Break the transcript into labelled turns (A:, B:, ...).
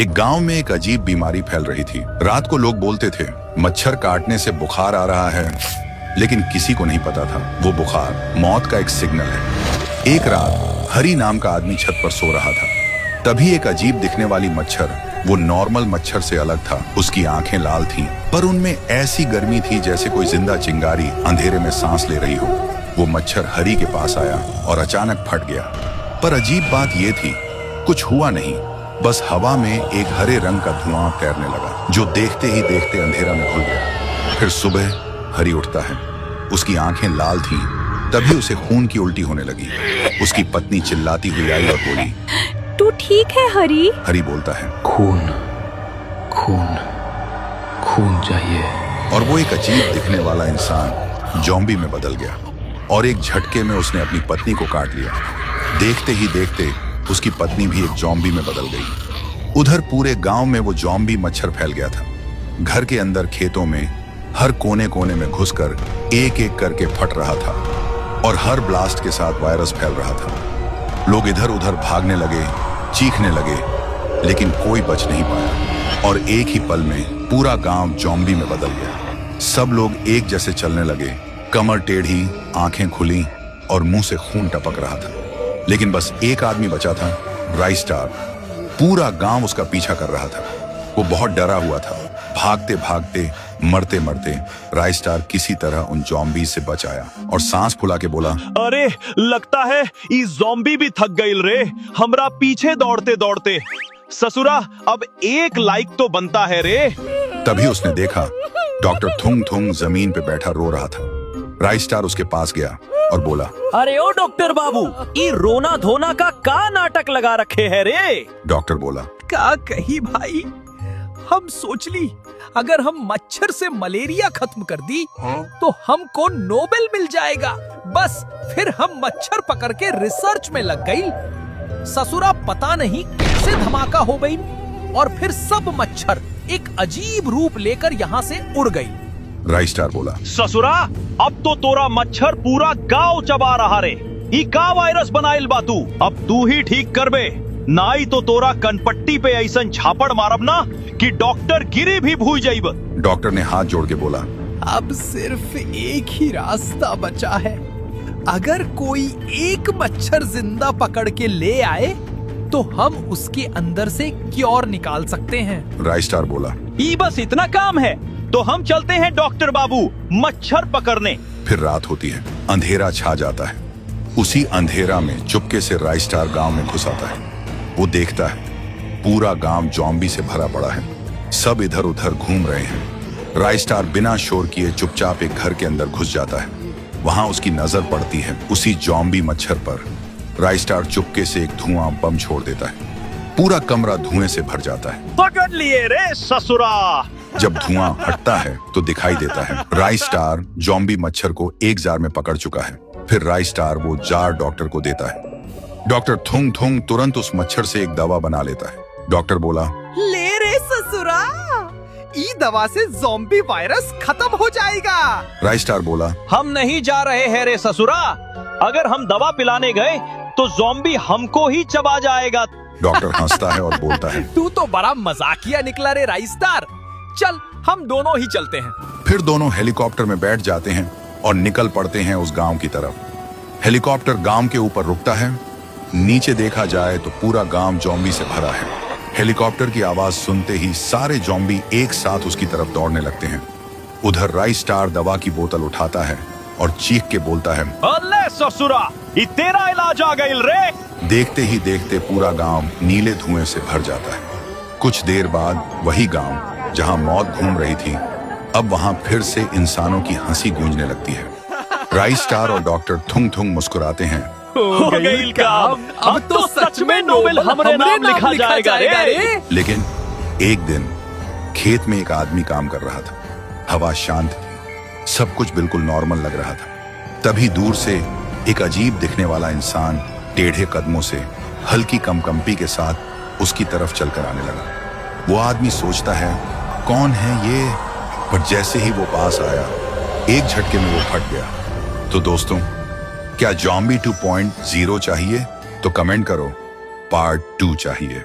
A: एक गांव में एक अजीब बीमारी फैल रही थी। रात को लोग बोलते थे मच्छर काटने से बुखार आ रहा है, लेकिन किसी को नहीं पता था वो बुखार मौत का एक सिग्नल है। एक रात हरी नाम का आदमी छत पर सो रहा था। तभी एक अजीब दिखने वाली मच्छर, वो नॉर्मल मच्छर से अलग था। उसकी आंखें लाल थीं, पर उनमें ऐसी गर्मी थी जैसे कोई जिंदा चिंगारी अंधेरे में सांस ले रही हो। वो मच्छर हरी के पास आया और अचानक फट गया। पर अजीब बात ये थी, कुछ हुआ नहीं, बस हवा में एक हरे रंग का धुआं तैरने लगा, जो देखते ही देखते अंधेरा में घुल गया। फिर सुबह हरी उठता है, उसकी आंखें लाल थीं। तभी उसे खून की उल्टी होने लगी। उसकी पत्नी चिल्लाती हुई आई और बोली,
B: तू ठीक है हरी?
A: हरी बोलता है,
C: खून खून खून चाहिए।
A: और वो एक अजीब दिखने वाला इंसान ज़ॉम्बी में बदल गया और एक झटके में उसने अपनी पत्नी को काट लिया। देखते ही देखते उसकी पत्नी भी एक ज़ॉम्बी में बदल गई। उधर पूरे गांव में वो ज़ॉम्बी मच्छर फैल गया था। घर के अंदर, खेतों में, हर कोने कोने में घुसकर एक एक करके फट रहा था और हर ब्लास्ट के साथ वायरस फैल रहा था। लोग इधर उधर भागने लगे, चीखने लगे, लेकिन कोई बच नहीं पाया और एक ही पल में पूरा गांव ज़ॉम्बी में बदल गया। सब लोग एक जैसे चलने लगे, कमर टेढ़ी, आंखें खुली और मुंह से खून टपक रहा था। लेकिन बस एक आदमी बचा था, राइस्टार। पूरा गांव उसका पीछा कर रहा था। वो बहुत डरा हुआ था। भागते भागते, मरते मरते राइस्टार किसी तरह उन ज़ॉम्बी से बच आया और सांस फुला के बोला,
D: अरे लगता है ये ज़ॉम्बी भी थक गईल रे, हमरा पीछे दौड़ते दौड़ते। ससुरा अब एक लाइक तो बनता है रे।
A: तभी उसने देखा डॉक्टर थुंग थुंग जमीन पे बैठा रो रहा था। राइस्टार उसके पास गया और बोला,
D: अरे ओ डॉक्टर बाबू, ये रोना धोना का नाटक लगा रखे है रे।
A: डॉक्टर बोला,
E: का कही भाई, हम सोच ली अगर हम मच्छर से मलेरिया खत्म कर दी तो हमको नोबेल मिल जाएगा। बस फिर हम मच्छर पकड़ के रिसर्च में लग गई। ससुरा पता नहीं कैसे धमाका हो गई और फिर सब मच्छर एक अजीब रूप लेकर यहाँ से उड़ गई।
A: राइस्टार बोला,
D: ससुरा अब तो तोरा मच्छर पूरा गांव चबा रहा रे। ई का वायरस बनाइल बा तू, अब तू ही ठीक करबे, नाई तो तोरा कनपट्टी पे ऐसन झापड़ मारब ना कि डॉक्टर गिरी भी भूल जाइब।
A: डॉक्टर ने हाथ जोड़ के बोला,
E: अब सिर्फ एक ही रास्ता बचा है। अगर कोई एक मच्छर जिंदा पकड़ के ले आए तो हम उसके अंदर से क्योर निकाल सकते हैं।
A: राइस्टार बोला,
D: ई बस इतना काम है तो हम चलते हैं डॉक्टर बाबू मच्छर पकड़ने।
A: फिर रात होती है, अंधेरा छा जाता है। उसी अंधेरा में चुपके से राइस्टार गांव में घुस आता है। वो देखता है पूरा गांव ज़ॉम्बी से भरा पड़ा है। सब इधर उधर घूम रहे हैं। राइस्टार बिना शोर किए चुपचाप एक घर के अंदर घुस जाता है। वहां उसकी नजर पड़ती है उसी ज़ॉम्बी मच्छर पर। राइस्टार चुपके से एक धुआं बम छोड़ देता है। पूरा कमरा धुएं से भर जाता है।
D: पकड़ लिए रे ससुरा।
A: जब धुआं हटता है तो दिखाई देता है राइस्टार ज़ॉम्बी मच्छर को एक जार में पकड़ चुका है। फिर राइस्टार वो जार डॉक्टर को देता है। डॉक्टर थुंग थुंग तुरंत उस मच्छर से एक दवा बना लेता है। डॉक्टर बोला,
E: ले रे ससुरा, ई दवा से ज़ॉम्बी वायरस खत्म हो जाएगा।
A: राइस्टार बोला,
D: हम नहीं जा रहे हैं रे ससुरा, अगर हम दवा पिलाने गए तो ज़ॉम्बी हमको ही चबा जाएगा।
A: डॉक्टर हंसता है और बोलता है,
E: तू तो बड़ा मजाकिया निकला रे राइस्टार। चल हम दोनों ही चलते हैं।
A: फिर दोनों हेलीकॉप्टर में बैठ जाते हैं और निकल पड़ते हैं उस गांव की तरफ। हेलीकॉप्टर गांव के ऊपर रुकता है। नीचे देखा जाए तो पूरा गांव ज़ॉम्बी से भरा है। हेलीकॉप्टर की आवाज सुनते ही सारे ज़ॉम्बी एक साथ उसकी तरफ दौड़ने लगते हैं। उधर राइस्टार दवा की बोतल उठाता है और चीख के बोलता है,
D: अल्ले ससुरा, ये तेरा इलाज आ गइल रे।
A: देखते ही देखते पूरा गांव नीले धुएं से भर जाता है। कुछ देर बाद वही गांव जहां मौत घूम रही थी, अब वहां फिर से इंसानों की हंसी गूंजने लगती है। राइस्टार और डॉक्टर थुंग थुंग मुस्कुराते हैं।
D: हो गइल काम, अब तो सच में नोबेल हमरे नाम लिखा जाएगा रे।
A: लेकिन एक दिन खेत में एक आदमी काम कर रहा था। हवा शांत थी, सब कुछ बिल्कुल नॉर्मल लग रहा था। तभी दूर से एक अजीब दिखने वाला इंसान टेढ़े कदमों से हल्की कंपकंपी के साथ उसकी तरफ चलकर आने लगा। वो आदमी सोचता है, कौन है ये? पर जैसे ही वो पास आया, एक झटके में वो फट गया। तो दोस्तों, क्या ज़ॉम्बी 2.0 चाहिए? तो कमेंट करो, पार्ट 2 चाहिए।